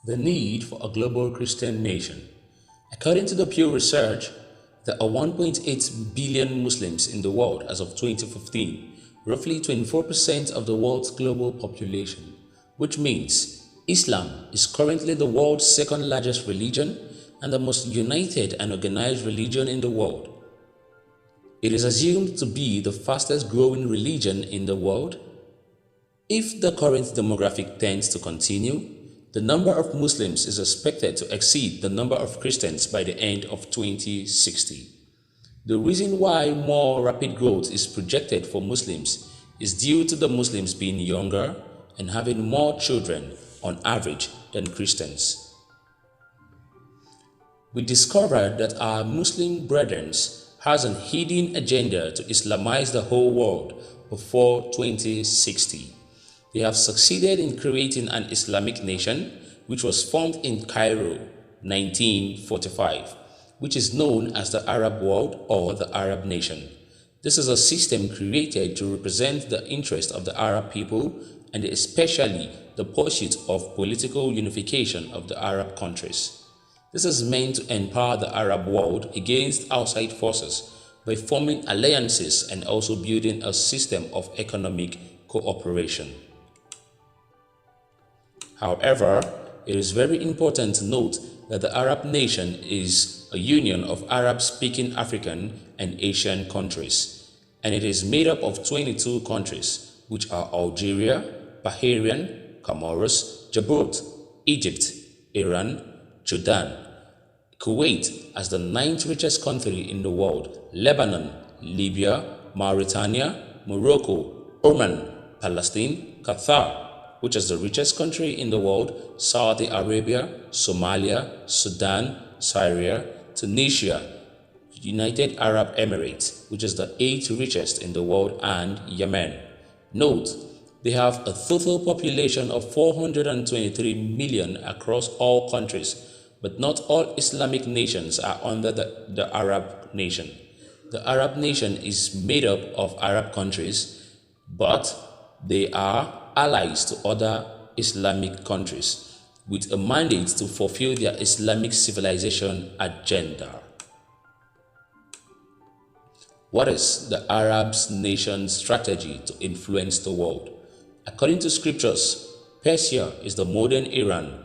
The need for a global Christian nation. According to the Pew Research, there are 1.8 billion Muslims in the world as of 2015, roughly 24% of the world's global population, which means Islam is currently the world's second largest religion and the most united and organized religion in the world. It is assumed to be the fastest growing religion in the world. If the current demographic trends to continue, the number of Muslims is expected to exceed the number of Christians by the end of 2060. The reason why more rapid growth is projected for Muslims is due to the Muslims being younger and having more children on average than Christians. We discovered that our Muslim brethren has a hidden agenda to Islamize the whole world before 2060. They have succeeded in creating an Islamic nation which was formed in Cairo, 1945, which is known as the Arab world or the Arab nation. This is a system created to represent the interest of the Arab people and especially the pursuit of political unification of the Arab countries. This is meant to empower the Arab world against outside forces by forming alliances and also building a system of economic cooperation. However, it is very important to note that the Arab nation is a union of Arab-speaking African and Asian countries, and it is made up of 22 countries, which are Algeria, Bahrain, Comoros, Djibouti, Egypt, Iran, Jordan, Kuwait as the ninth richest country in the world, Lebanon, Libya, Mauritania, Morocco, Oman, Palestine, Qatar, which is the richest country in the world, Saudi Arabia, Somalia, Sudan, Syria, Tunisia, United Arab Emirates, which is the eighth richest in the world, and Yemen. Note, they have a total population of 423 million across all countries, but not all Islamic nations are under the Arab nation. The Arab nation is made up of Arab countries, but they are allies to other Islamic countries with a mandate to fulfill their Islamic civilization agenda. What is the Arab nation's strategy to influence the world? According to scriptures, Persia is the modern Iran.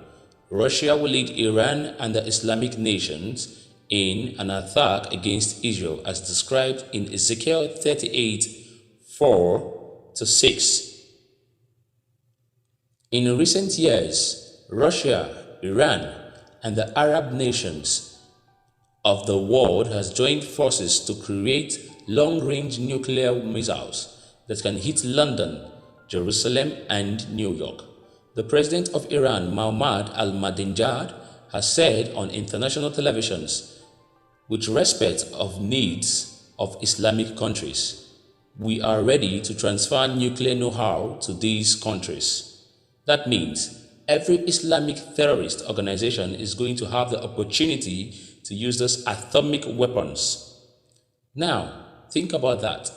Russia will lead Iran and the Islamic nations in an attack against Israel as described in Ezekiel 38:4-6. In recent years, Russia, Iran, and the Arab nations of the world has joined forces to create long-range nuclear missiles that can hit London, Jerusalem, and New York. The president of Iran, Mohammad Ahmadinejad, has said on international televisions, with respect of needs of Islamic countries, we are ready to transfer nuclear know-how to these countries. That means every Islamic terrorist organization is going to have the opportunity to use those atomic weapons. Now, think about that.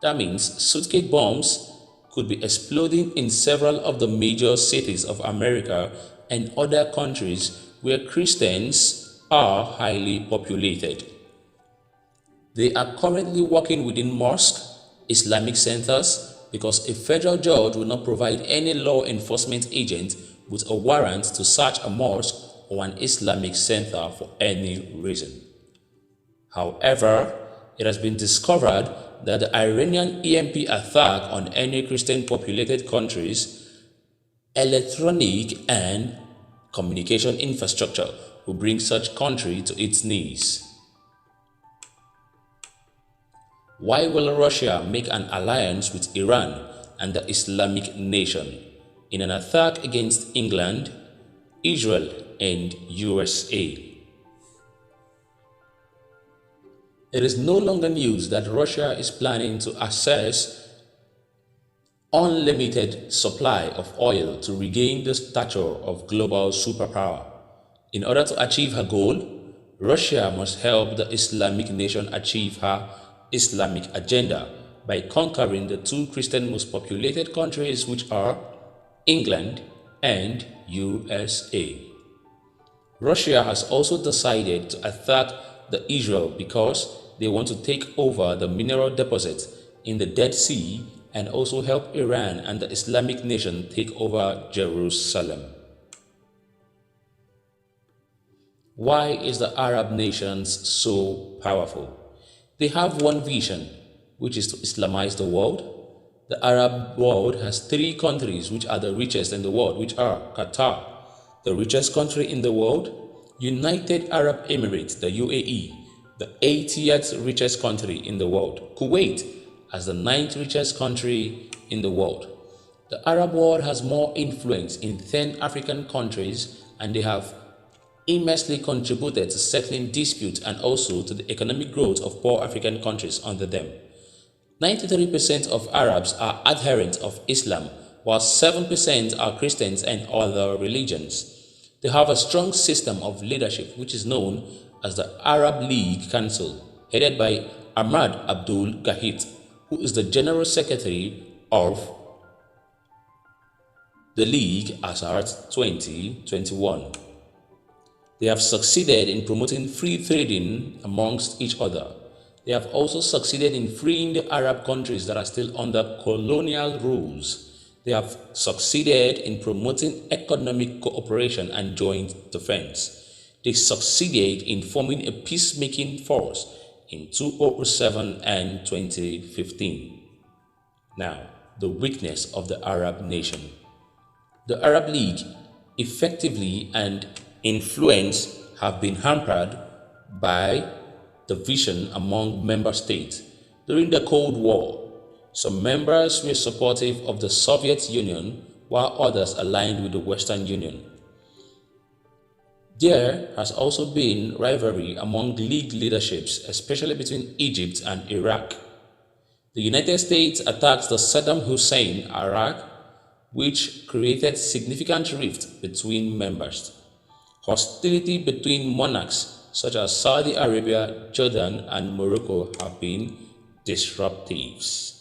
That means suitcase bombs could be exploding in several of the major cities of America and other countries where Christians are highly populated. They are currently working within mosques, Islamic centers, because a federal judge will not provide any law enforcement agent with a warrant to search a mosque or an Islamic center for any reason. However, it has been discovered that the Iranian EMP attack on any Christian populated countries, electronic and communication infrastructure will bring such country to its knees. Why will Russia make an alliance with Iran and the Islamic nation in an attack against England, Israel, and USA? It is no longer news that Russia is planning to access unlimited supply of oil to regain the stature of global superpower. In order to achieve her goal, Russia must help the Islamic nation achieve her Islamic agenda by conquering the two Christian most populated countries, which are England and USA. Russia has also decided to attack the Israel because they want to take over the mineral deposits in the Dead Sea and also help Iran and the Islamic nation take over Jerusalem. Why is the Arab nations so powerful? They have one vision, which is to Islamize the world. The Arab world has three countries which are the richest in the world, which are Qatar, the richest country in the world; United Arab Emirates, the UAE, the 80th richest country in the world; Kuwait, as the 9th richest country in the world. The Arab world has more influence in 10 African countries, and they have immensely contributed to settling disputes and also to the economic growth of poor African countries under them. 93% of Arabs are adherents of Islam, while 7% are Christians and other religions. They have a strong system of leadership which is known as the Arab League Council, headed by Ahmad Abdul Gahit, who is the General Secretary of the League as at 2021. They have succeeded in promoting free trading amongst each other. They have also succeeded in freeing the Arab countries that are still under colonial rules. They have succeeded in promoting economic cooperation and joint defense. They succeeded in forming a peacemaking force in 2007 and 2015. Now, the weakness of the Arab nation. The Arab League effectively and influence have been hampered by division among member states. During the Cold War, some members were supportive of the Soviet Union while others aligned with the Western Union. There has also been rivalry among League leaderships, especially between Egypt and Iraq. The United States attacked the Saddam Hussein Iraq, which created significant rift between members. Hostility between monarchs such as Saudi Arabia, Jordan, and Morocco have been disruptives.